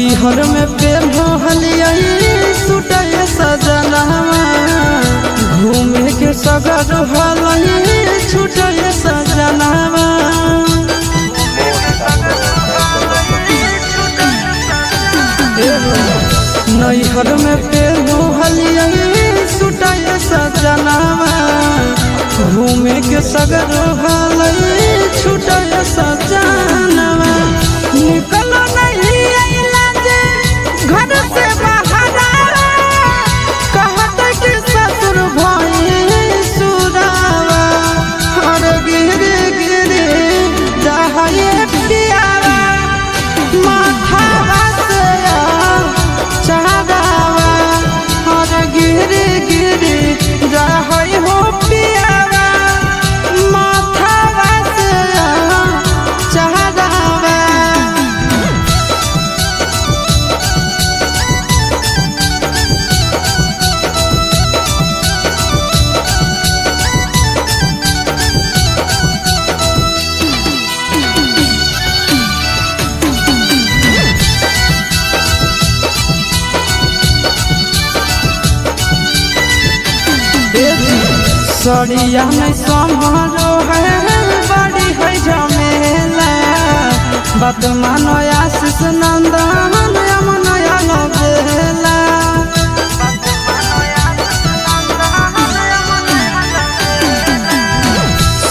नैहर में प्रेम हलिया सुटाए सजनावा घूमे के सगर हलई छुटाए सजनावा नैहर में प्रेम हलिया सुटाए सजनावा घूमे के सगर हलई छुटाए सजनावा निकलो नहीं आइला जे घर से बाहर कहत कि ससुर भाई सुरावा हर गिरे गिरे जाए पियावा माथा से चढ़ावा हर गिरे गिरे जाए हो पियावा माथा से चढ़ावा। सड़िया में समारो है बड़ी है झमेला बात मानो आशीष नंदन यमुना लगेला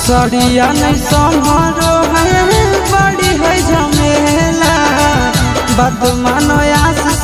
सड़िया में समारो है बड़ी है झमेला बात मानो आशीष